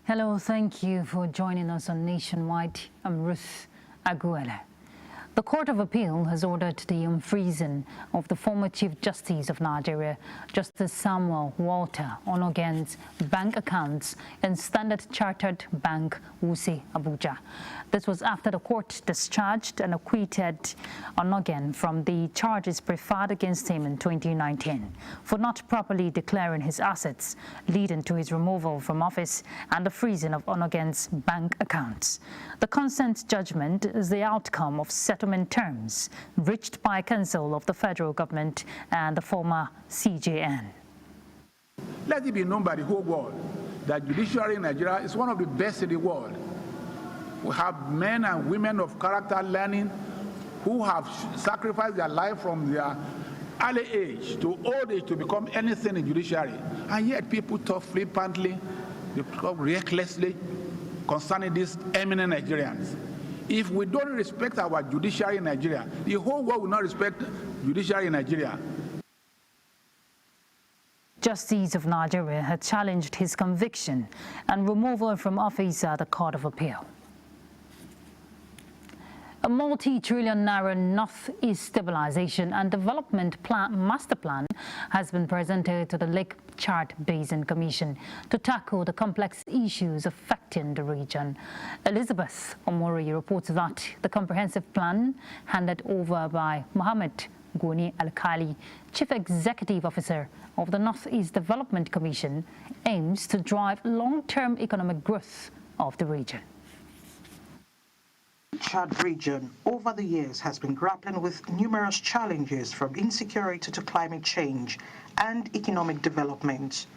Hello, thank you for joining us on Nationwide. I'm Ruth Aguela. The Court of Appeal has ordered the unfreezing of the former Chief Justice of Nigeria, Justice Samuel Walter Onogen's bank accounts in Standard Chartered Bank, Wuse, Abuja. This was after the court discharged and acquitted Onogen from the charges preferred against him in 2019 for not properly declaring his assets, leading to his removal from office and the freezing of Onogen's bank accounts. The consent judgment is the outcome of settlement terms reached by Council of the Federal Government and the former CJN. Let it be known by the whole world that judiciary in Nigeria is one of the best in the world. We have men and women of character learning who have sacrificed their life from their early age to old age to become anything in judiciary. And yet people talk flippantly, they talk recklessly concerning these eminent Nigerians. If we don't respect our judiciary in Nigeria, the whole world will not respect judiciary in Nigeria. Justice of Nigeria had challenged his conviction and removal from office at the Court of Appeal. A multi-trillion naira Northeast Stabilization and Development Master Plan has been presented to the Lake Chad Basin Commission to tackle the complex issues affecting the region. Elizabeth Omori reports that the comprehensive plan, handed over by Mohammed Goni Al-Khali, Chief Executive Officer of the Northeast Development Commission, aims to drive long-term economic growth of the region. Chad region over the years has been grappling with numerous challenges from insecurity to climate change and economic development.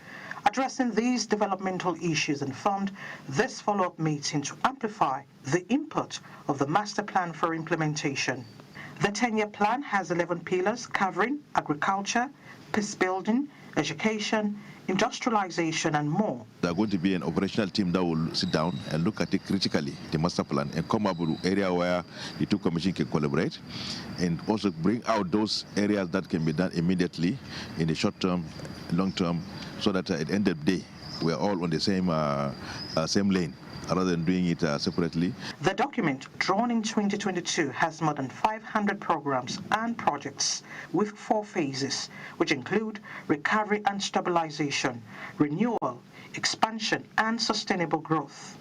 Addressing these developmental issues informed this follow-up meeting to amplify the input of the master plan for implementation. The 10-year plan has 11 pillars covering agriculture, peace building, education, industrialization and more. There are going to be an operational team that will sit down and look at it critically, the master plan, and come up with an area where the two commissions can collaborate and also bring out those areas that can be done immediately in the short term, long term, so that at the end of the day, we are all on the same lane, rather than doing it separately. The document, drawn in 2022, has more than 500 programs and projects with 4 phases, which include recovery and stabilization, renewal, expansion, and sustainable growth.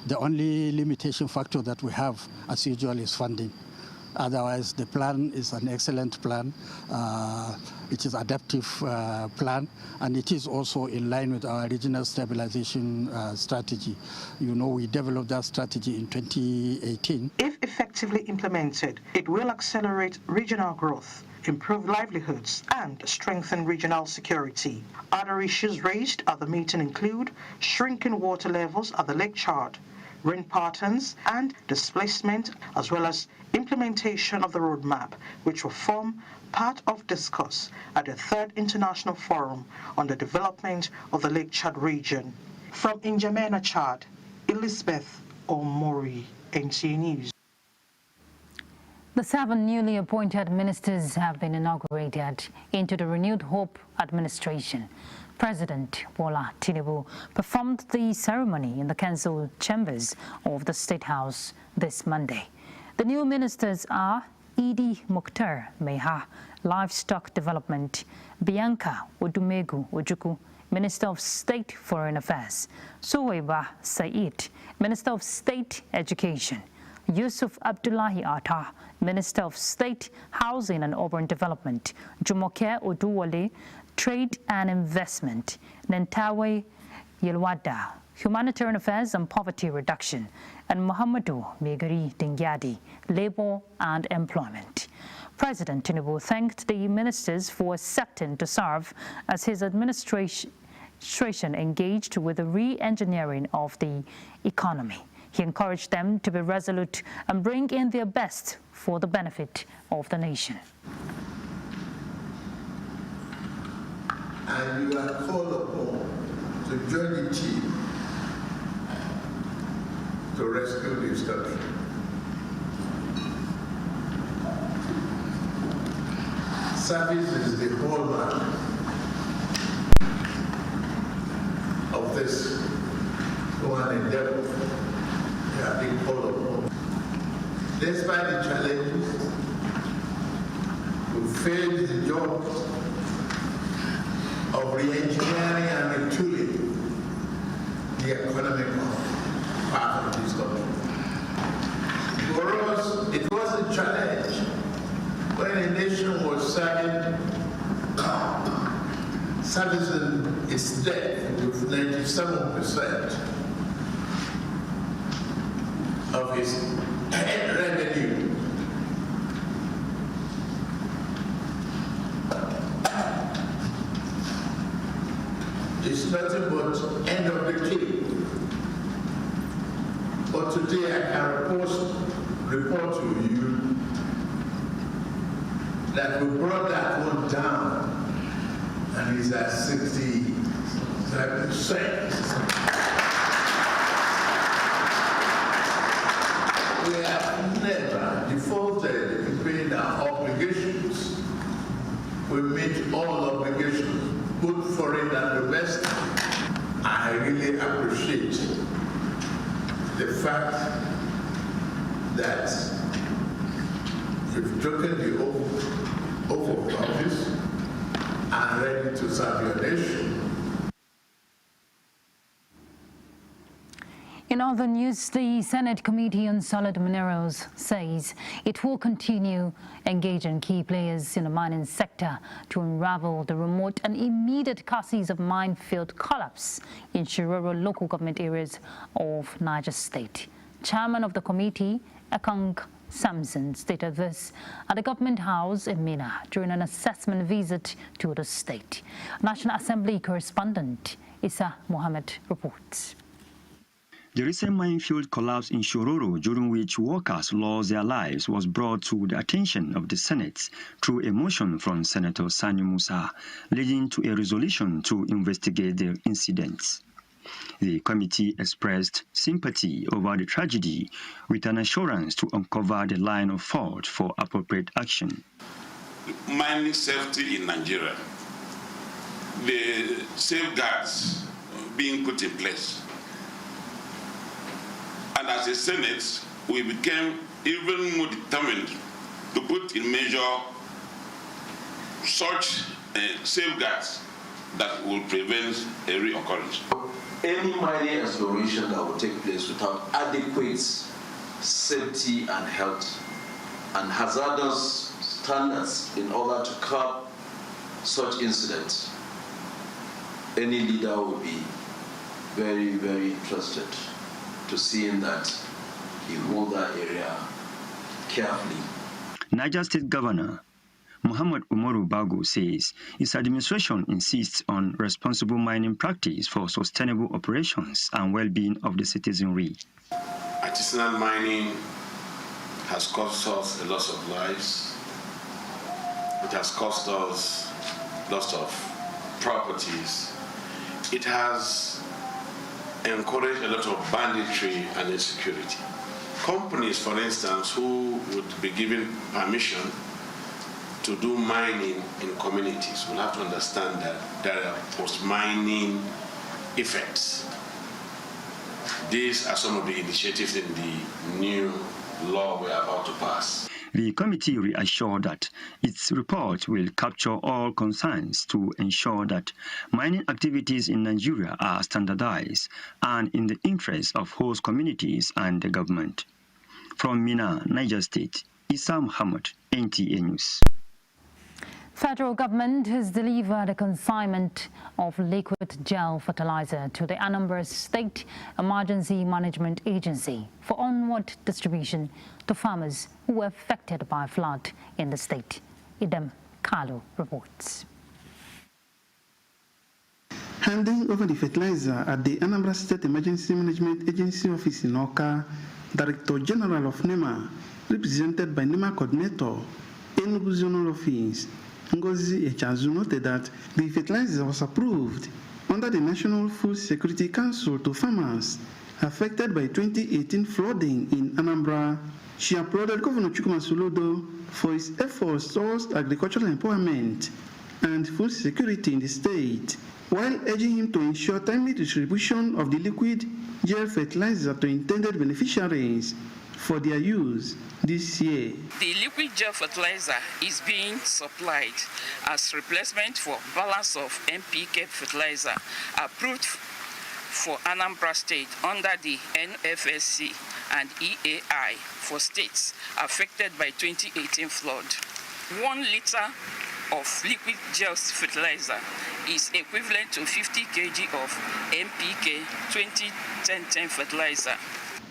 The only limitation factor that we have, as usual, is funding. Otherwise, the plan is an excellent plan. It is an adaptive plan, and it is also in line with our regional stabilization strategy. You know, we developed that strategy in 2018. If effectively implemented, it will accelerate regional growth, improve livelihoods, and strengthen regional security. Other issues raised at the meeting include shrinking water levels at the Lake Chad, rain patterns and displacement, as well as implementation of the roadmap, which will form part of discourse at the 3rd International Forum on the Development of the Lake Chad region. From N'Djamena, Chad, Elizabeth Omori, NTA News. The 7 newly appointed ministers have been inaugurated into the Renewed Hope administration. President Bola Tinubu performed the ceremony in the council chambers of the State House this Monday. The new ministers are Idi Mukhtar Meha, Livestock Development, Bianca Odumegu Ojukwu, Minister of State Foreign Affairs, Suwaiba Said, Minister of State Education, Yusuf Abdullahi Atta, Minister of State Housing and Urban Development, Jumoke Oduwale, Trade and Investment, Nentawe Yelwada, Humanitarian Affairs and Poverty Reduction, and Muhammadu Megari Dingyadi, Labor and Employment. President Tinubu thanked the ministers for accepting to serve as his administration engaged with the re-engineering of the economy. He encouraged them to be resolute and bring in their best for the benefit of the nation. And you are called upon to join the team to rescue this country. Service is the hallmark of this one endeavor. They are being called upon. Despite the challenges, we faced the job of re-engineering and retooling the economic part of this country. For us, it was a challenge when a nation was servicing its debt with 97% of its revenue. It's nothing but end of the queue. But today I can report to you that we brought that one down and it's at 67%. We have never defaulted in paying our obligations. We meet all obligations, both foreign and domestic. I really appreciate the fact that you've taken the oath of office and ready to serve your nation. In other news, the Senate Committee on Solid Minerals says it will continue engaging key players in the mining sector to unravel the remote and immediate causes of minefield collapse in Shiroro local government areas of Niger State. Chairman of the committee, Ekong Samson, stated this at the government house in Mina during an assessment visit to the state. National Assembly correspondent Issa Mohammed reports. The recent minefield collapse in Shiroro, during which workers lost their lives, was brought to the attention of the Senate through a motion from Senator Sani Musa, leading to a resolution to investigate the incidents. The committee expressed sympathy over the tragedy with an assurance to uncover the line of fault for appropriate action. Mining safety in Nigeria, the safeguards being put in place. And as a Senate, we became even more determined to put in measure such safeguards that will prevent a reoccurrence. Any mining exploration that will take place without adequate safety and health and hazardous standards in order to curb such incidents, any leader will be very, very interested to seeing that he hold that area carefully. Niger State Governor Muhammad Umaru Bago says his administration insists on responsible mining practice for sustainable operations and well-being of the citizenry. Artisanal mining has cost us a loss of lives. It has cost us loss of properties. It has encouraged a lot of banditry and insecurity. Companies, for instance, who would be given permission to do mining in communities will have to understand that there are post-mining effects. These are some of the initiatives in the new law we are about to pass. The committee reassured that its report will capture all concerns to ensure that mining activities in Nigeria are standardized and in the interest of host communities and the government. From Mina, Niger State, Issa Muhammad, NTA News. Federal government has delivered a consignment of liquid gel fertilizer to the Anambra State Emergency Management Agency for onward distribution to farmers who were affected by flood in the state. Idem Kalu reports. Handing over the fertilizer at the Anambra State Emergency Management Agency office in Oka, Director General of NEMA, represented by NEMA Coordinator, Enugu Zonal Office, Ngozi Echazu, noted that the fertilizer was approved under the National Food Security Council to farmers affected by 2018 flooding in Anambra. She applauded Governor Chukwuma Soludo for his efforts towards agricultural empowerment and food security in the state. while urging him to ensure timely distribution of the liquid gel fertilizer to intended beneficiaries for their use this year. The liquid gel fertilizer is being supplied as replacement for balance of NPK fertilizer approved for Anambra State under the NFSC and EAI for states affected by 2018 flood. 1 liter of liquid gel fertilizer is equivalent to 50 kg of NPK 2010 fertilizer.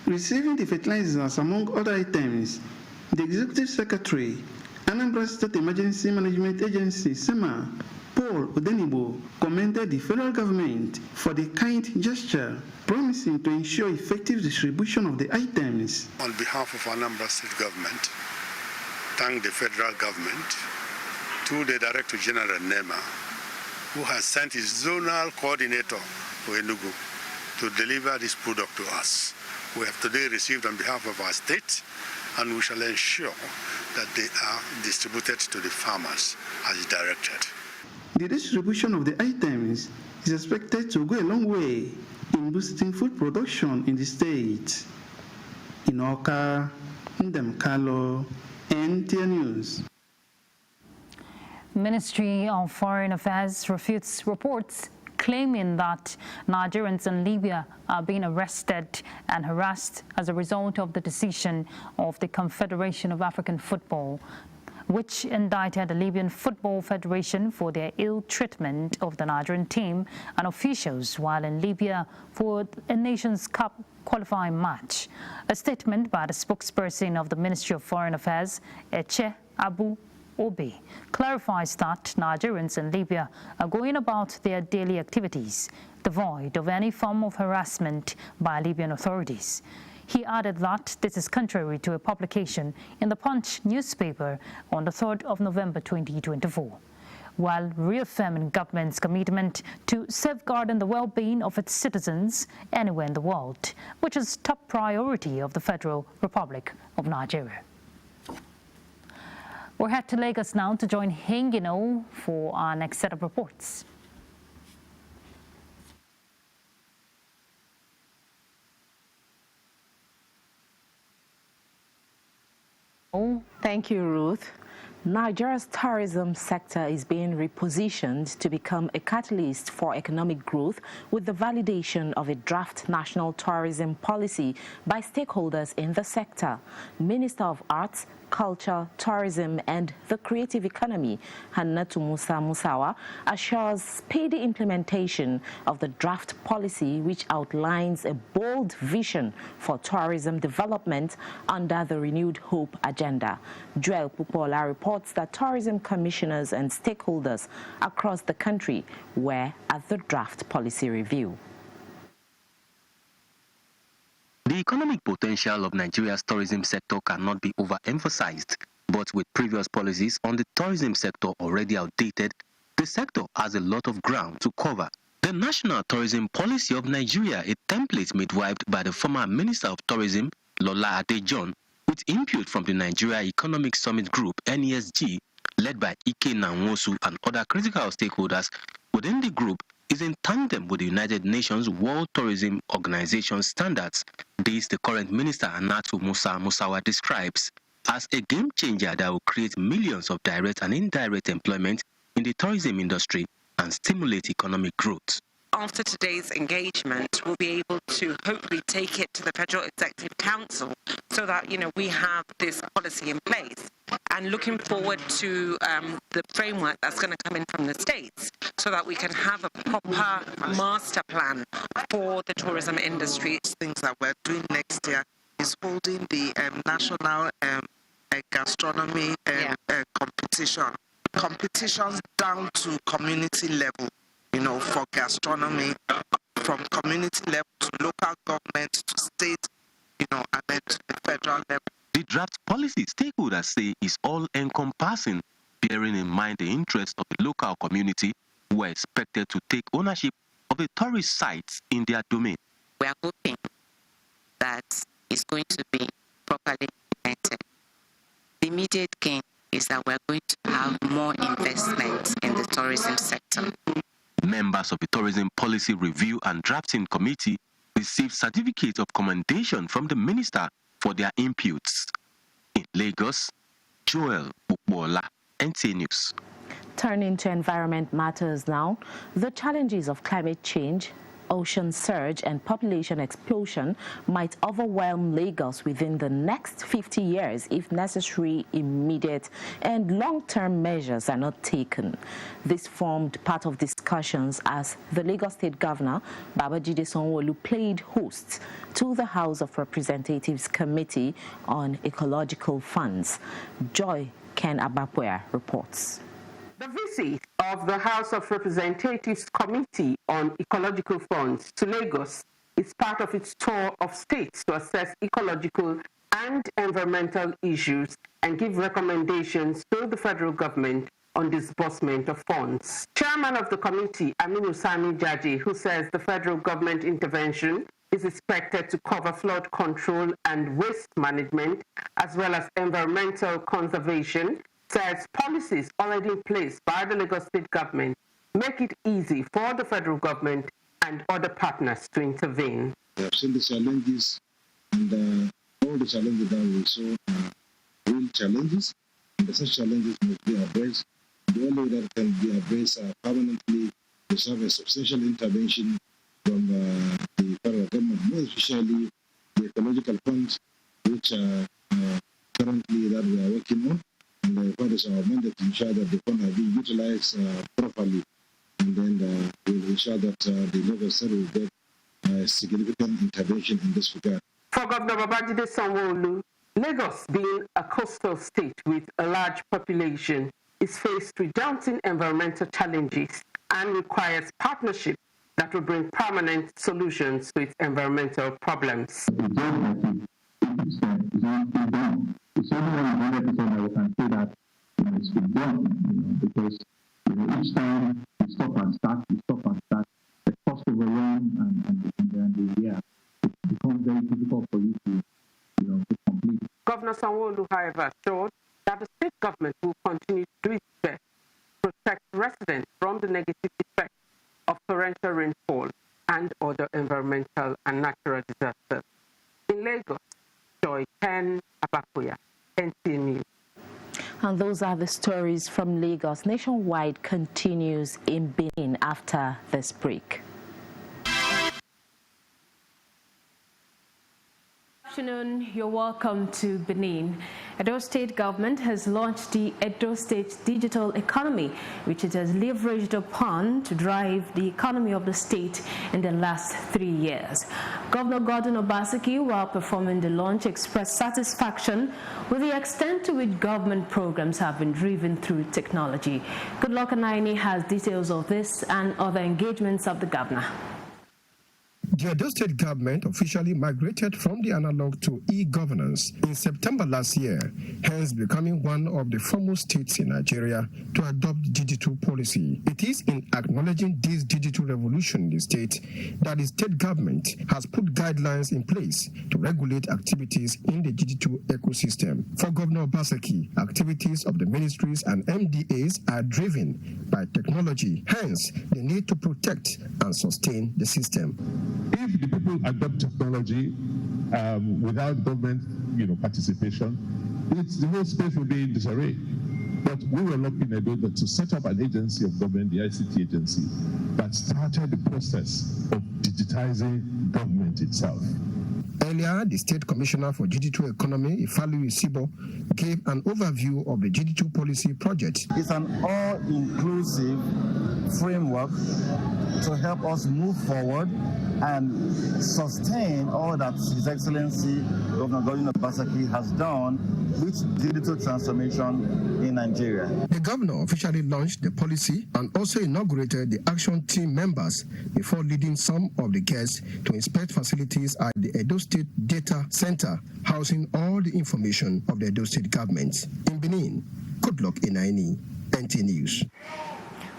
Receiving the fertilizers among other items, the Executive Secretary, Anambra State Emergency Management Agency, SEMA, Paul Odenibo, commended the federal government for the kind gesture, promising to ensure effective distribution of the items. On behalf of Anambra State government, thank the federal government through the Director General NEMA, who has sent his zonal coordinator to Enugu to deliver this product to us. We have today received on behalf of our state, and we shall ensure that they are distributed to the farmers as directed. The distribution of the items is expected to go a long way in boosting food production in the state. In Awka, Ndemkalo, NTA News. Ministry of Foreign Affairs refutes reports claiming that Nigerians in Libya are being arrested and harassed as a result of the decision of the Confederation of African Football, which indicted the Libyan Football Federation for their ill treatment of the Nigerian team and officials while in Libya for a Nations Cup qualifying match. A statement by the spokesperson of the Ministry of Foreign Affairs, Eche Abu Yobe, clarifies that Nigerians in Libya are going about their daily activities, devoid of any form of harassment by Libyan authorities. He added that this is contrary to a publication in the Punch newspaper on the 3rd of November 2024, while reaffirming government's commitment to safeguarding the well-being of its citizens anywhere in the world, which is top priority of the Federal Republic of Nigeria. We'll head to Lagos now to join Hengino for our next set of reports. Thank you, Ruth. Nigeria's tourism sector is being repositioned to become a catalyst for economic growth with the validation of a draft national tourism policy by stakeholders in the sector. Minister of Arts, Culture, Tourism and the Creative Economy, Hannatu Musa Musawa, assures speedy implementation of the draft policy which outlines a bold vision for tourism development under the Renewed Hope agenda. Joel Pupola reports that tourism commissioners and stakeholders across the country were at the draft policy review. The economic potential of Nigeria's tourism sector cannot be overemphasized, but with previous policies on the tourism sector already outdated, the sector has a lot of ground to cover. The National Tourism Policy of Nigeria, a template midwifed by the former Minister of Tourism, Lola Adejon, with input from the Nigeria Economic Summit Group, NESG, led by Ike Nanwosu and other critical stakeholders within the group, is in tandem with the United Nations World Tourism Organization standards. This the current minister Hannatu Musa Musawa describes as a game changer that will create millions of direct and indirect employment in the tourism industry and stimulate economic growth. After today's engagement, we'll be able to hopefully take it to the Federal Executive Council so that, we have this policy in place. And looking forward to the framework that's going to come in from the states so that we can have a proper master plan for the tourism industry. Things that we're doing next year is holding the national gastronomy competition. Competitions down to community level. For gastronomy, from community level to local government to state, and then to the federal level. The draft policy, stakeholders say, is all-encompassing, bearing in mind the interests of the local community who are expected to take ownership of the tourist sites in their domain. We are hoping that it's going to be properly implemented. The immediate gain is that we're going to have more investment in the tourism sector. Members of the Tourism Policy Review and Drafting Committee received certificates of commendation from the minister for their inputs. In Lagos, Joel Bukbola, NTA News. Turning to environment matters now, the challenges of climate change, ocean surge and population explosion might overwhelm Lagos within the next 50 years if necessary immediate and long-term measures are not taken. This formed part of discussions as the Lagos State Governor, Babajide Sanwo-Olu, played host to the House of Representatives Committee on Ecological Funds. Joy Ken Abakwe reports. The visit of the House of Representatives Committee on Ecological Funds to Lagos is part of its tour of states to assess ecological and environmental issues and give recommendations to the federal government on disbursement of funds. Chairman of the committee, Aminu Sani Jaji, who says the federal government intervention is expected to cover flood control and waste management, as well as environmental conservation, says policies already in place by the Lagos State government make it easy for the federal government and other partners to intervene. We have seen the challenges, and all the challenges that we saw are real challenges, and such challenges must be addressed. The only way that can be addressed permanently is have a substantial intervention from the federal government, more especially the ecological funds, which are currently that we are working on. And what is our mandate to ensure that the funds are being utilized properly, and then we'll ensure that the Lagos State will get significant intervention in this regard. For Governor Babajide Sanwo-Olu, Lagos, being a coastal state with a large population, is faced with daunting environmental challenges and requires partnership that will bring permanent solutions to its environmental problems. It's only 100% that we can say that it's been done, because each time we stop and start, the cost overrun and it becomes very difficult for you to complete. Governor Sanwo-Olu, however, assured that the state government will continue to do its best to protect residents from the negative effects of torrential rainfall and other environmental and natural disasters. In Lagos, Joy Ken Abakuya, NTA News. And those are the stories from Lagos. Nationwide continues in Benin after this break. Good afternoon, you're welcome to Benin. Edo State government has launched the Edo State Digital Economy, which it has leveraged upon to drive the economy of the state in the last 3 years. Governor Gordon Obaseki, while performing the launch, expressed satisfaction with the extent to which government programs have been driven through technology. Goodluck Anaini has details of this and other engagements of the governor. The Edo State government officially migrated from the analog to e-governance in September last year, hence becoming one of the foremost states in Nigeria to adopt digital policy. It is in acknowledging this digital revolution in the state that the state government has put guidelines in place to regulate activities in the digital ecosystem. For Governor Obaseki, activities of the ministries and MDAs are driven by technology, hence the need to protect and sustain the system. If the people adopt technology without government, participation, the whole space will be in disarray. But we were lucky in Edo to set up an agency of government, the ICT agency, that started the process of digitizing government itself. Earlier, the State Commissioner for Digital Economy, Ifalu Isibo, gave an overview of the digital policy project. It's an all-inclusive framework to help us move forward and sustain all that His Excellency Governor Gordon Obaseki has done with digital transformation in Nigeria. The governor officially launched the policy and also inaugurated the action team members before leading some of the guests to inspect facilities at the Edo State Data Center, housing all the information of the Edo State government. In Benin, Goodluck Anaini, NTA News.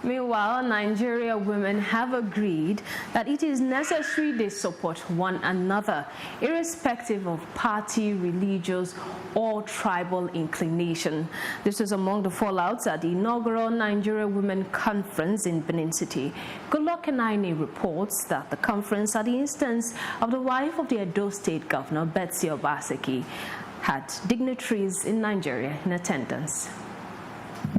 Meanwhile, Nigerian women have agreed that it is necessary they support one another, irrespective of party, religious, or tribal inclination. This is among the fallouts at the inaugural Nigerian Women Conference in Benin City. Goodluck Enaine reports that the conference, at the instance of the wife of the Edo State Governor, Betsy Obaseki, had dignitaries in Nigeria in attendance.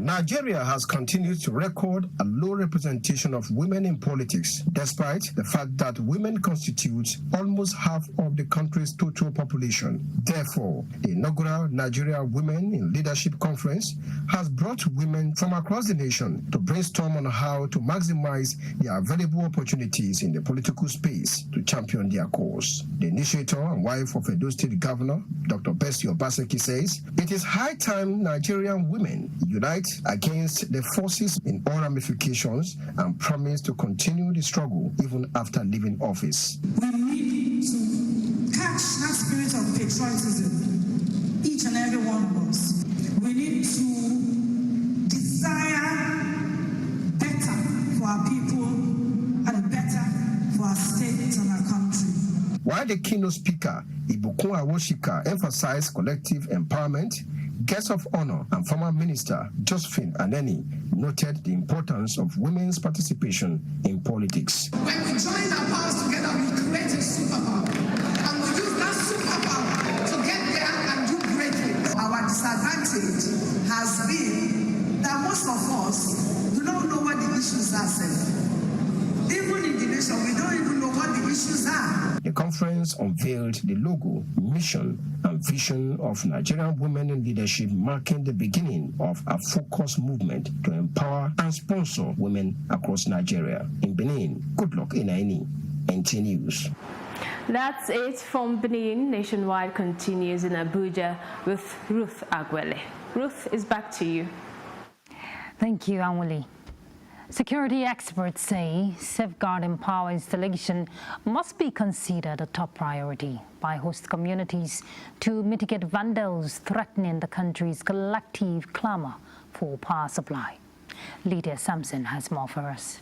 Nigeria has continued to record a low representation of women in politics, despite the fact that women constitute almost half of the country's total population. Therefore, the inaugural Nigeria Women in Leadership Conference has brought women from across the nation to brainstorm on how to maximize their available opportunities in the political space to champion their cause. The initiator and wife of Edo State Governor, Dr. Betsy Obaseki, says it is high time Nigerian women unite against the forces in all ramifications and promise to continue the struggle even after leaving office. We need to catch that spirit of patriotism, each and every one of us. We need to desire better for our people and better for our state and our country. While the keynote speaker, Ibukun Awoshika, emphasized collective empowerment, guest of honor and former minister Josephine Aneni noted the importance of women's participation in politics. When we join our powers together, we create a superpower, and we use that superpower to get there and do great things. Our disadvantage has been that most of us do not know what the issues are. Even in the nation, we don't even know what the issues are. The conference unveiled the logo, mission, and vision of Nigerian Women in Leadership, marking the beginning of a focused movement to empower and sponsor women across Nigeria. In Benin, Goodluck Enaine, NTA News. That's it from Benin. Nationwide continues in Abuja with Ruth Agwele. Ruth, is back to you. Thank you, Anwali. Security experts say safeguarding power installation must be considered a top priority by host communities to mitigate vandals threatening the country's collective clamor for power supply. Lydia Sampson has more for us.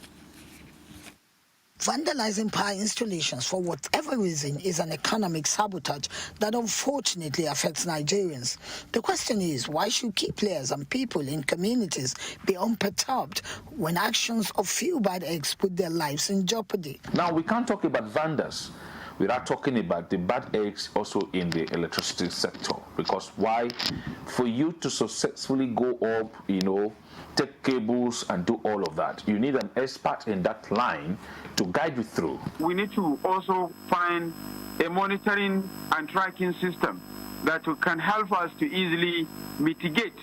Vandalizing power installations for whatever reason is an economic sabotage that unfortunately affects Nigerians. The question is, why should key players and people in communities be unperturbed when actions of few bad eggs put their lives in jeopardy? Now, we can't talk about vandals without talking about the bad eggs also in the electricity sector. Because why? For you to successfully go up, take cables and do all of that, you need an expert in that line to guide you through. We need to also find a monitoring and tracking system that can help us to easily mitigate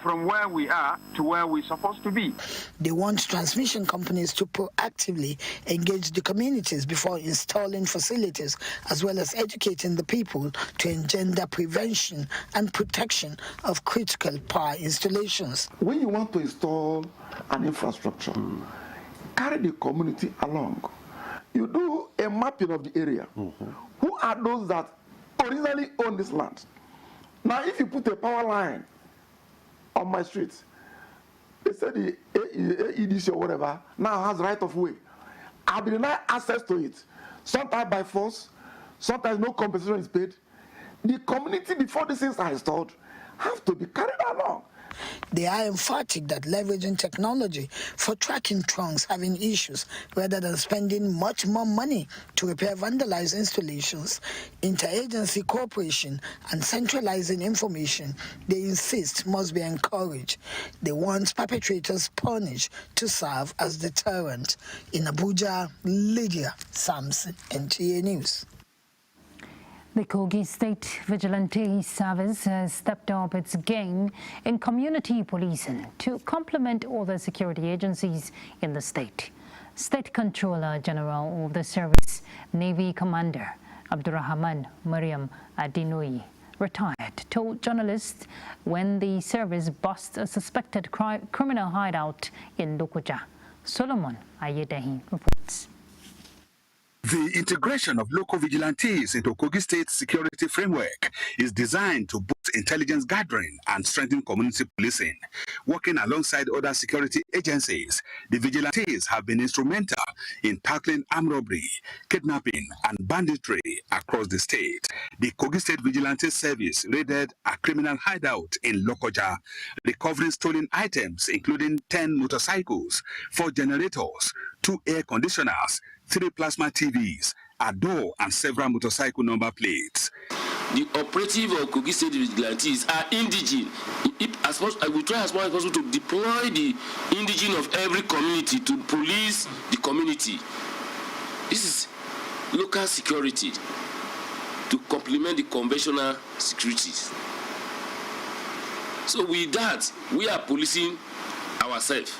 from where we are to where we're supposed to be. They want transmission companies to proactively engage the communities before installing facilities, as well as educating the people to engender prevention and protection of critical power installations. When you want to install an infrastructure, carry the community along. You do a mapping of the area. Who are those that originally own this land? Now, if you put a power line on my street, they say the EDC or whatever now has right of way. I'll be denied access to it. Sometimes by force, sometimes no compensation is paid. The community, before these things are installed, have to be carried along. They are emphatic that leveraging technology for tracking trunks having issues rather than spending much more money to repair vandalized installations, interagency cooperation, and centralizing information, they insist must be encouraged. They want perpetrators punished to serve as deterrent. In Abuja, Lydia Sampson, NTA News. The Kogi State Vigilante Service has stepped up its game in community policing to complement other security agencies in the state. State Controller General of the service, Navy Commander Abdurrahman Mariam Adinoyi, retired, told journalists when the service bust a suspected criminal hideout in Lokoja. Solomon Ayedehi reports. The integration of local vigilantes into Kogi State security framework is designed to boost intelligence gathering and strengthen community policing. Working alongside other security agencies, the vigilantes have been instrumental in tackling armed robbery, kidnapping, and banditry across the state. The Kogi State Vigilante Service raided a criminal hideout in Lokoja, recovering stolen items including 10 motorcycles, 4 generators, 2 air conditioners, 3 plasma TVs, a door, and several motorcycle number plates. The operative of Kogi State Vigilantes are indigene. We try as much as possible to deploy the indigene of every community to police the community. This is local security to complement the conventional securities. So with that, we are policing ourselves.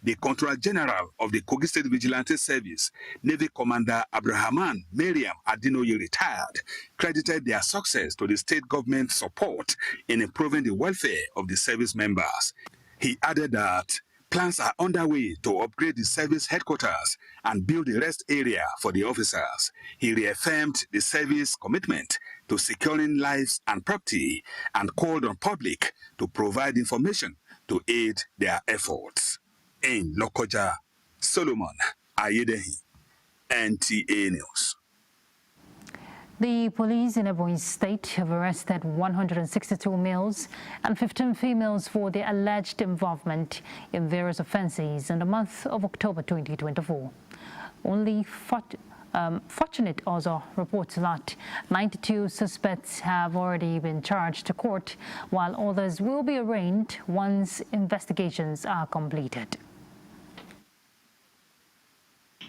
The Controller General of the Kogi State Vigilante Service, Navy Commander Abrahaman Mariam Adinoye retired, credited their success to the state government's support in improving the welfare of the service members. He added that plans are underway to upgrade the service headquarters and build a rest area for the officers. He reaffirmed the service commitment to securing lives and property and called on public to provide information to aid their efforts. In Lokoja, Solomon Ayedehi, NTA News. The police in Ebonyi State have arrested 162 males and 15 females for their alleged involvement in various offences in the month of October 2024. Only Fortunate also reports that 92 suspects have already been charged to court, while others will be arraigned once investigations are completed.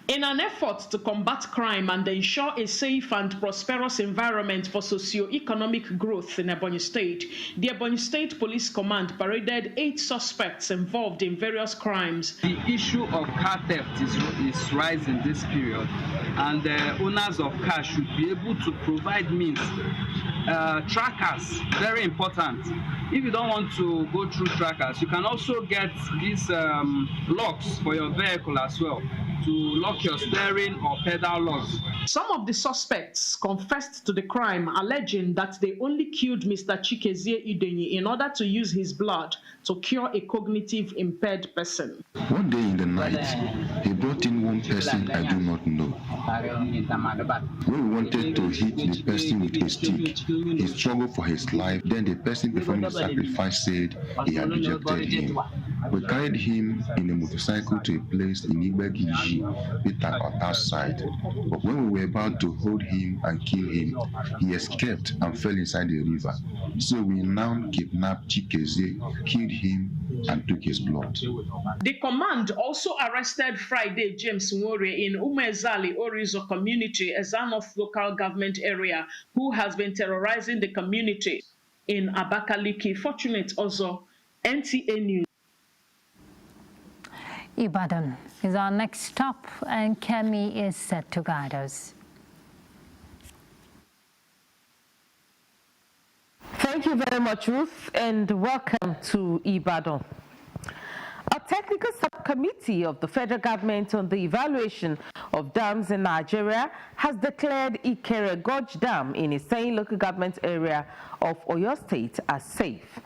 In an effort to combat crime and ensure a safe and prosperous environment for socio-economic growth in Ebonyi State, the Ebonyi State Police Command paraded 8 suspects involved in various crimes. The issue of car theft is rising this period, and owners of cars should be able to provide means. Trackers, very important. If you don't want to go through trackers, you can also get these locks for your vehicle as well, to lock your steering or pedal locks. Some of the suspects confessed to the crime, alleging that they only killed Mr. Chikezie Idenyi in order to use his blood to cure a cognitive impaired person. One day in the night, he brought in one person I do not know. When we wanted to hit the person with a stick, he struggled for his life. Then the person performing the sacrifice said he had rejected him. We carried him in a motorcycle to a place in Ibegiji, on that side. But when we were about to hold him and kill him, he escaped and fell inside the river. So we now kidnapped Chikeze, killed him, and took his blood. The command also arrested Friday James Nwore in Umezali Orizo community, a Zanof local government area, who has been terrorizing the community. In Abakaliki, Fortunate also, NTA News. Ibadan is our next stop, and Kemi is set to guide us. Thank you very much, Ruth, and welcome to Ibadan. A technical subcommittee of the federal government on the evaluation of dams in Nigeria has declared Ikere Gorge Dam in Iseyin local government area of Oyo State as safe.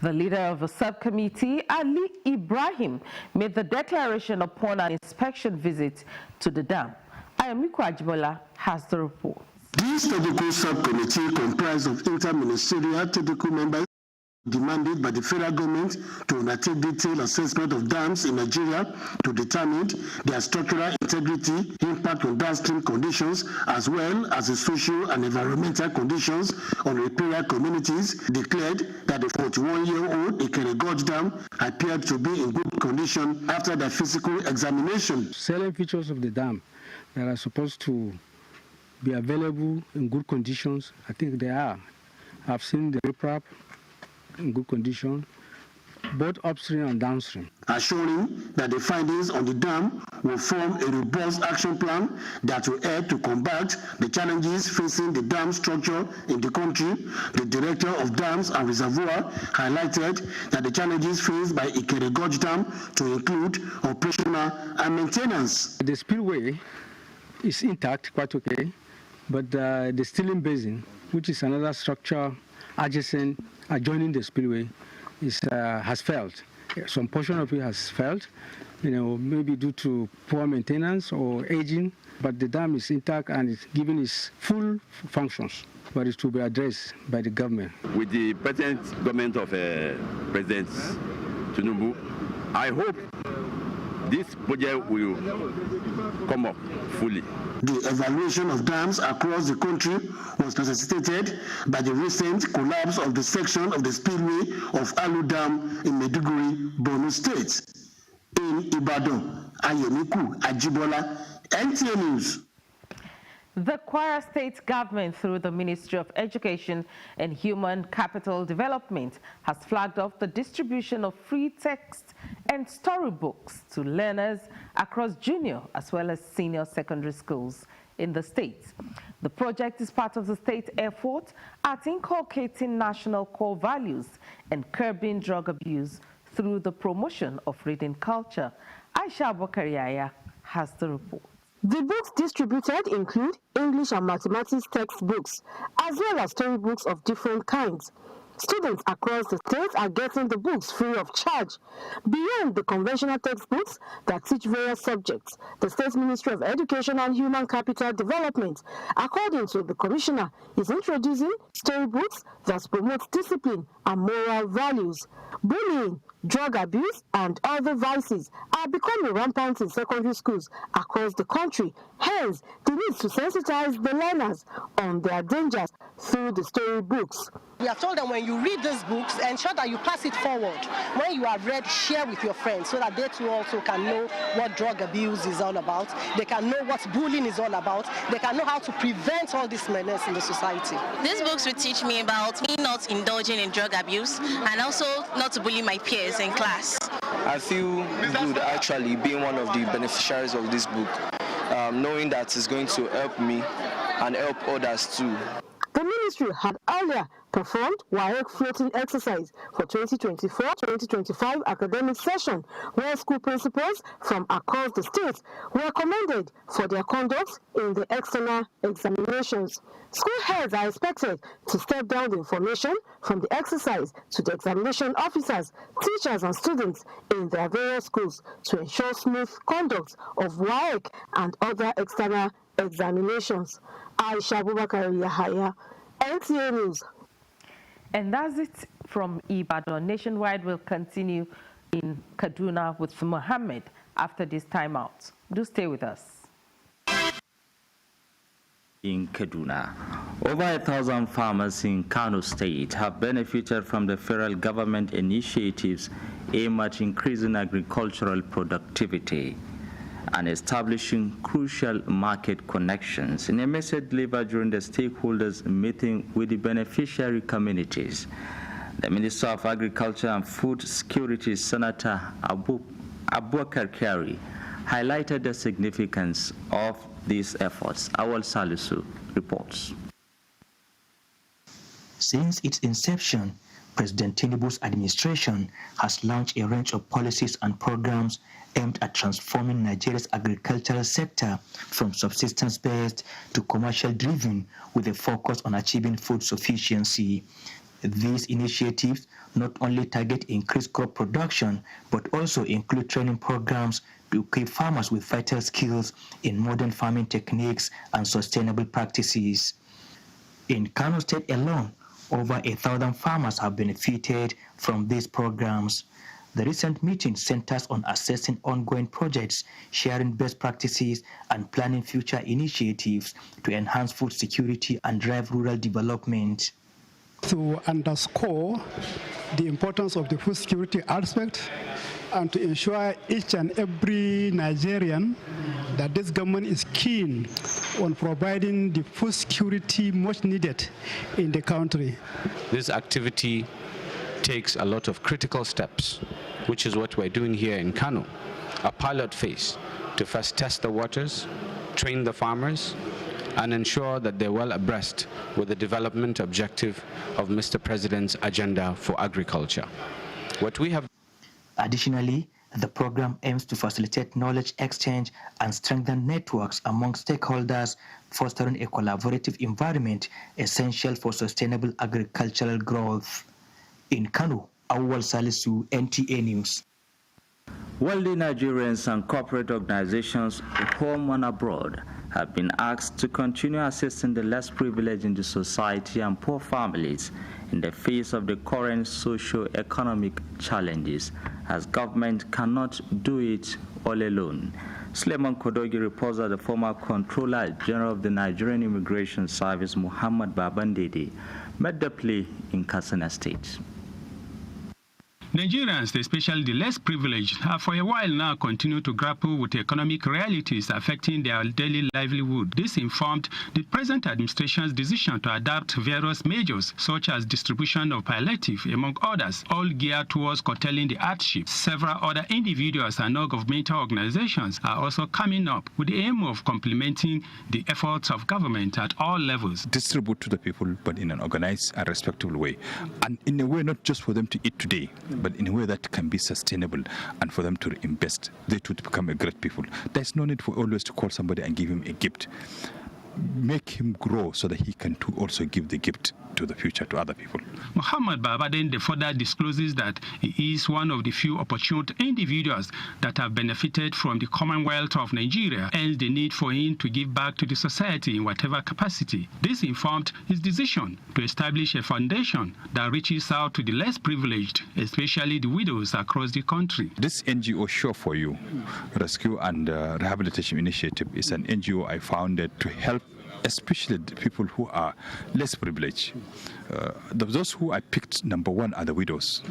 The leader of the subcommittee, Ali Ibrahim, made the declaration upon an inspection visit to the dam. Ayamiku Ajibola has the report. This technical subcommittee, comprised of interministerial technical members, demanded by the federal government to undertake detailed assessment of dams in Nigeria to determine their structural integrity, impact on downstream conditions, as well as the social and environmental conditions on riparian communities, declared that the 41-year-old Ikere Gorge Dam appeared to be in good condition after the physical examination. Salient features of the dam that are supposed to be available in good conditions, I think they are. I've seen the riprap in good condition, both upstream and downstream. Assuring that the findings on the dam will form a robust action plan that will help to combat the challenges facing the dam structure in the country, the Director of Dams and Reservoir highlighted that the challenges faced by Ikere Gorge Dam to include operational and maintenance. The spillway is intact, quite okay. But the stealing basin, which is another structure adjoining the spillway, has failed. Some portion of it has failed, maybe due to poor maintenance or aging, but the dam is intact and it's given its full functions, but it's to be addressed by the government. With the present government of President Tinubu, I hope this project will come up fully. The evaluation of dams across the country was necessitated by the recent collapse of the section of the spillway of Alu Dam in Maiduguri, Borno State. In Ibadan, Ayemiku Ajibola, NTA News. The Kwara State government, through the Ministry of Education and Human Capital Development, has flagged off the distribution of free text and storybooks to learners across junior as well as senior secondary schools in the state. The project is part of the state effort at inculcating national core values and curbing drug abuse through the promotion of reading culture. Aisha Abokariaya has the report. The books distributed include English and mathematics textbooks, as well as storybooks of different kinds. Students across the state are getting the books free of charge. Beyond the conventional textbooks that teach various subjects, the State Ministry of Education and Human Capital Development, according to the Commissioner, is introducing storybooks that promote discipline and moral values. Bullying, drug abuse, and other vices are becoming rampant in secondary schools across the country. Hence, the need to sensitize the learners on their dangers through the storybooks. We are told that when you read these books, ensure that you pass it forward. When you have read, share with your friends so that they too also can know what drug abuse is all about. They can know what bullying is all about. They can know how to prevent all this menace in the society. These books will teach me about me not indulging in drug abuse and also not to bully my peers in class. I feel good actually being one of the beneficiaries of this book, knowing that it's going to help me and help others too. The ministry had earlier performed WAEC floating exercise for 2024-2025 academic session, where school principals from across the state were commended for their conduct in the external examinations. School heads are expected to step down the information from the exercise to the examination officers, teachers and students in their various schools to ensure smooth conduct of WAEC and other external examinations. Aisha Abubakar Yahaya, NTA News. And that's it from Ibadan. Nationwide will continue in Kaduna with Mohammed after this timeout. Do stay with us. In Kaduna, over 1,000 farmers in Kano State have benefited from the federal government initiatives aimed at increasing agricultural productivity and establishing crucial market connections. In a message delivered during the stakeholders meeting with the beneficiary communities, the Minister of Agriculture and Food Security, Senator Abubakar Kyari, highlighted the significance of these efforts. Awal Salisu reports. Since its inception, President Tinubu's administration has launched a range of policies and programs aimed at transforming Nigeria's agricultural sector from subsistence-based to commercial-driven with a focus on achieving food sufficiency. These initiatives not only target increased crop production, but also include training programs to equip farmers with vital skills in modern farming techniques and sustainable practices. In Kano State alone, over 1,000 farmers have benefited from these programs. The recent meeting centers on assessing ongoing projects, sharing best practices, and planning future initiatives to enhance food security and drive rural development. To underscore the importance of the food security aspect and to ensure each and every Nigerian that this government is keen on providing the food security much needed in the country. This activity takes a lot of critical steps, which is what we're doing here in Kano, a pilot phase to first test the waters, train the farmers, and ensure that they're well abreast with the development objective of Mr. President's agenda for agriculture. What we have. Additionally, The program aims to facilitate knowledge exchange and strengthen networks among stakeholders, fostering a collaborative environment essential for sustainable agricultural growth. In Kano, Awal Salisu, NTA News. Wealthy Nigerians and corporate organizations at home and abroad have been asked to continue assisting the less privileged in the society and poor families in the face of the current socio-economic challenges, as government cannot do it all alone. Suleiman Kodogi reports that the former Controller General of the Nigerian Immigration Service, Muhammad Babandede, made the plea in Katsina State. Nigerians, especially the less privileged, have for a while now continued to grapple with economic realities affecting their daily livelihood. This informed the present administration's decision to adopt various measures, such as distribution of palliative, among others, all geared towards curtailing the hardship. Several other individuals and non-governmental organizations are also coming up with the aim of complementing the efforts of government at all levels. Distribute to the people, but in an organized and respectable way, and in a way not just for them to eat today, but in a way that can be sustainable, and for them to invest, they to become a great people. There's no need for always to call somebody and give him a gift. Make him grow so that he can too also give the gift to the future to other people. Muhammad Baba then further discloses that he is one of the few opportune individuals that have benefited from the Commonwealth of Nigeria, and the need for him to give back to the society in whatever capacity. This informed his decision to establish a foundation that reaches out to the less privileged, especially the widows across the country. This NGO, Show for You Rescue and Rehabilitation Initiative, is an NGO I founded to help especially the people who are less privileged. Those who I picked, number one, are the widows.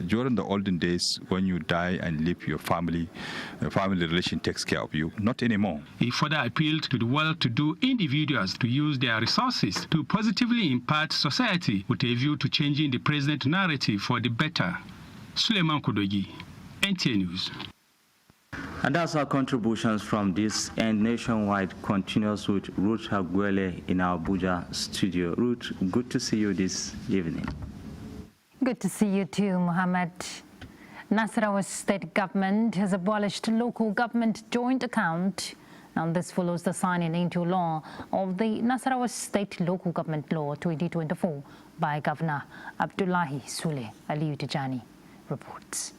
During the olden days, when you die and leave your family, the family relation takes care of you. Not anymore. He further appealed to the well-to-do individuals to use their resources to positively impact society with a view to changing the present narrative for the better. Suleiman Kudogi, NTA News. And that's our contributions from this and nationwide continues with Ruth Hagwele in our Abuja studio. Ruth, good to see you this evening. Good to see you too, Mohammed. Nasarawa state government has abolished local government joint account. Now this follows the signing into law of the Nasarawa State Local Government Law 2024 by Governor Abdullahi Sule. Aliyu Tijani reports.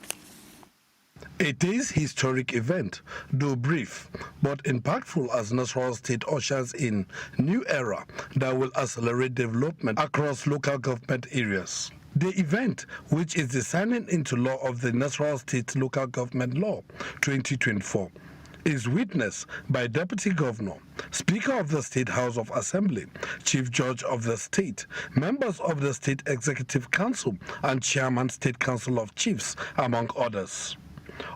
It is a historic event, though brief, but impactful as Nasarawa State ushers in new era that will accelerate development across local government areas. The event, which is the signing into law of the Nasarawa State Local Government Law 2024, is witnessed by Deputy Governor, Speaker of the State House of Assembly, Chief Judge of the State, members of the State Executive Council, and Chairman State Council of Chiefs, among others.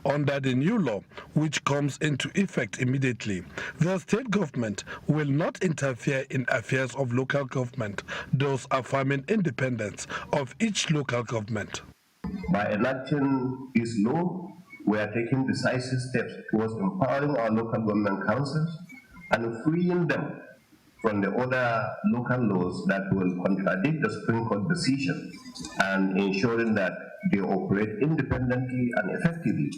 Under the new law, which comes into effect immediately, the state government will not interfere in affairs of local government, thus affirming independence of each local government. By enacting this law, we are taking decisive steps towards empowering our local government councils and freeing them from the other local laws that will contradict the Supreme Court decision, and ensuring that they operate independently and effectively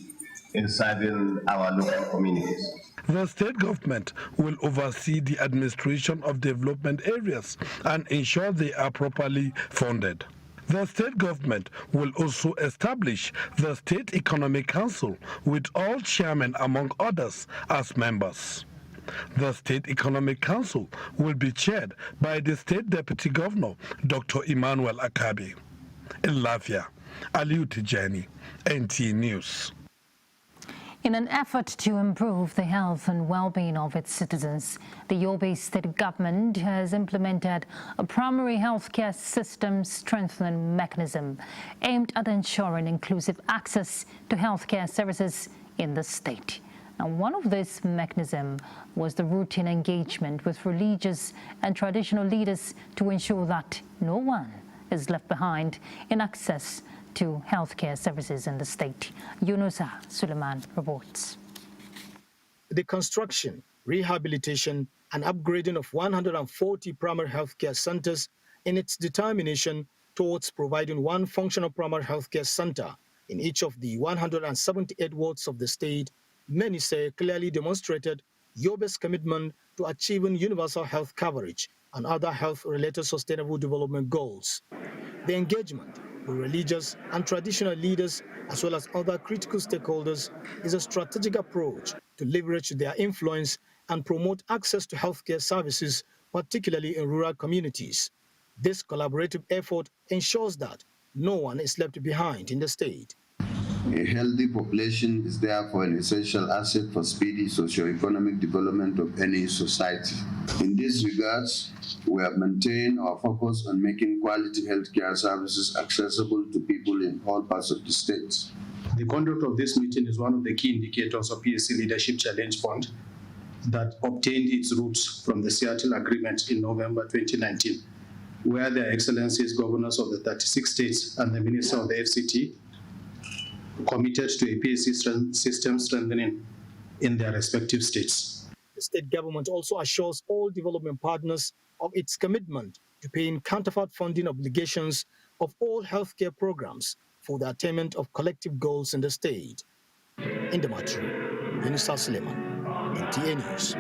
in serving our local communities. The state government will oversee the administration of development areas and ensure they are properly funded. The state government will also establish the State Economic Council with all chairmen, among others, as members. The State Economic Council will be chaired by the State Deputy Governor, Dr. Emmanuel Akabi. In Lafia, Aliyu Tijani, NTA News. In an effort to improve the health and well-being of its citizens, the Yobe state government has implemented a primary healthcare system strengthening mechanism aimed at ensuring inclusive access to healthcare services in the state. And one of this mechanism was the routine engagement with religious and traditional leaders to ensure that no one is left behind in access to healthcare services in the state. Yunusa Suleiman reports. The construction, rehabilitation, and upgrading of 140 primary healthcare centers in its determination towards providing one functional primary healthcare center in each of the 178 wards of the state, many say clearly demonstrated Yobe's commitment to achieving universal health coverage and other health-related sustainable development goals. The engagement with religious and traditional leaders, as well as other critical stakeholders, is a strategic approach to leverage their influence and promote access to healthcare services, particularly in rural communities. This collaborative effort ensures that no one is left behind in the state. A healthy population is therefore an essential asset for speedy socio-economic development of any society. In these regards, we have maintained our focus on making quality healthcare services accessible to people in all parts of the state. The conduct of this meeting is one of the key indicators of PSC Leadership Challenge Fund that obtained its roots from the Seattle Agreement in November 2019, where Their Excellencies governors of the 36 states and the Minister of the FCT committed to a PSC system strengthening in their respective states. The state government also assures all development partners of its commitment to paying counterpart funding obligations of all healthcare programs for the attainment of collective goals in the state. In the Matru, Yunusa Suleiman, NTA News.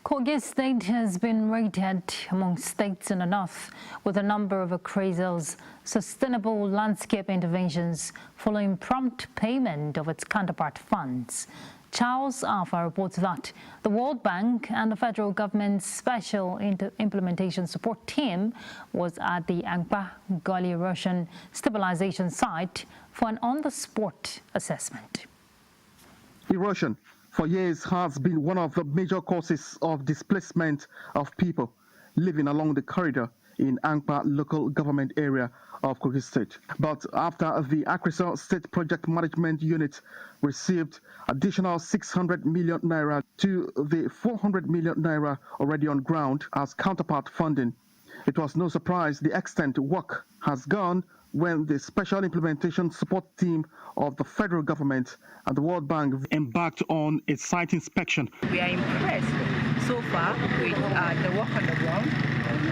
Kogi State has been rated among states in the north with a number of ACRESAL's sustainable landscape interventions following prompt payment of its counterpart funds. Charles Alpha reports that the World Bank and the federal government's special implementation support team was at the Angpa Gully Erosion stabilization site for an on-the-spot assessment. Erosion for years has been one of the major causes of displacement of people living along the corridor in Angpa local government area of Kogi State. But after the ACRESAL State Project Management Unit received additional 600 million naira to the 400 million naira already on ground as counterpart funding, it was no surprise the extent work has gone when the Special Implementation Support Team of the federal government and the World Bank embarked on a site inspection. We are impressed so far with the work on the ground.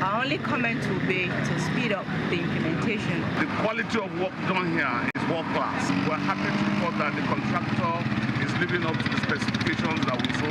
Our only comment will be to speed up the implementation. The quality of work done here is world class. We're happy to report that the contractor is living up to the specifications that we so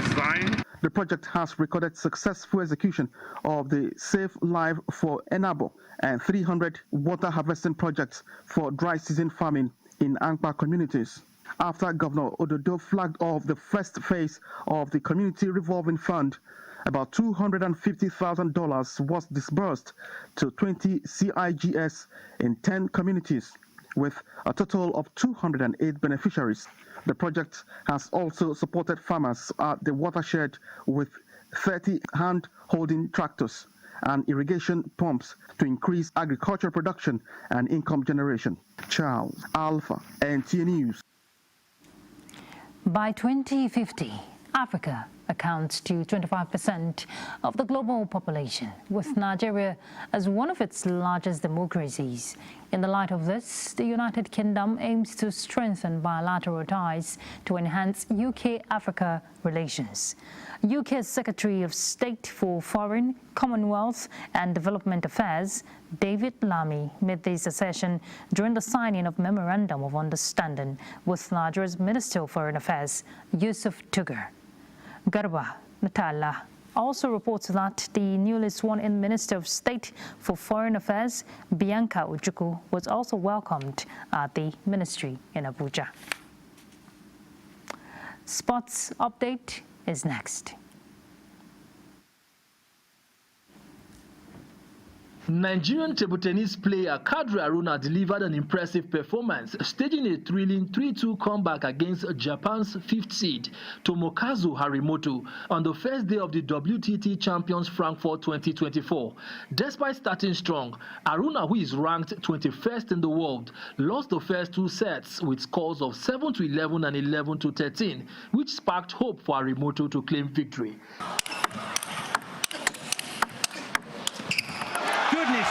designed. The project has recorded successful execution of the Safe Life for Enabo and 300 water harvesting projects for dry season farming in Angpa communities. After Governor Ododo flagged off the first phase of the Community Revolving Fund, about $250,000 was disbursed to 20 CIGS in 10 communities, with a total of 208 beneficiaries. The project has also supported farmers at the watershed with 30 hand-holding tractors and irrigation pumps to increase agricultural production and income generation. Charles Alpha, NTA News. By 2050, Africa accounts to 25% of the global population, with Nigeria as one of its largest democracies. In the light of this, the United Kingdom aims to strengthen bilateral ties to enhance UK-Africa relations. UK's Secretary of State for Foreign, Commonwealth and Development Affairs, David Lammy, made this assertion during the signing of Memorandum of Understanding with Nigeria's Minister of Foreign Affairs, Yusuf Tugar. Garba Natala also reports that the newly sworn-in Minister of State for Foreign Affairs, Bianca Ojukwu, was also welcomed at the ministry in Abuja. Sports update is next. Nigerian table tennis player Kadri Aruna delivered an impressive performance, staging a thrilling 3-2 comeback against Japan's 5th seed Tomokazu Harimoto on the first day of the WTT Champions Frankfurt 2024. Despite starting strong, Aruna, who is ranked 21st in the world, lost the first 2 sets with scores of 7-11 and 11-13, which sparked hope for Harimoto to claim victory.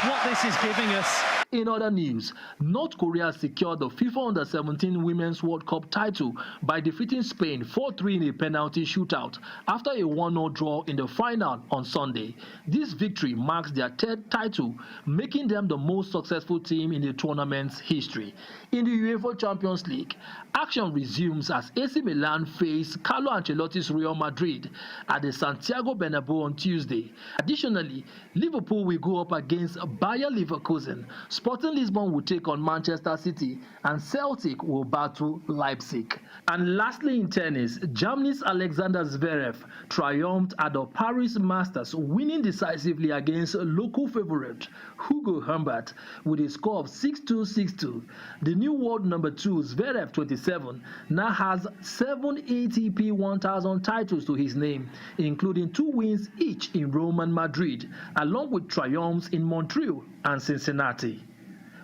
What this is giving us In other news, North Korea secured the FIFA Under-17 Women's World Cup title by defeating Spain 4-3 in a penalty shootout after a 1-0 draw in the final on Sunday. This victory marks their third title, making them the most successful team in the tournament's history. In the UEFA Champions League, action resumes as AC Milan face Carlo Ancelotti's Real Madrid at the Santiago Bernabeu on Tuesday. Additionally, Liverpool will go up against Bayer Leverkusen. Sporting Lisbon will take on Manchester City, and Celtic will battle Leipzig. And lastly, in tennis, Germany's Alexander Zverev triumphed at the Paris Masters, winning decisively against local favorite Hugo Humbert with a score of 6-2, 6-2. The new world number 2, Zverev, 27, now has 7 ATP 1000 titles to his name, including 2 wins each in Rome and Madrid, along with triumphs in Montreal and Cincinnati.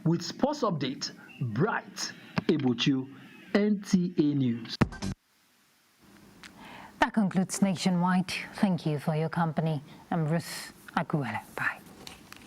With Sports Update, Bright Ebochu, NTA News. That concludes Nationwide. Thank you for your company. I'm Ruth Aguela. Bye.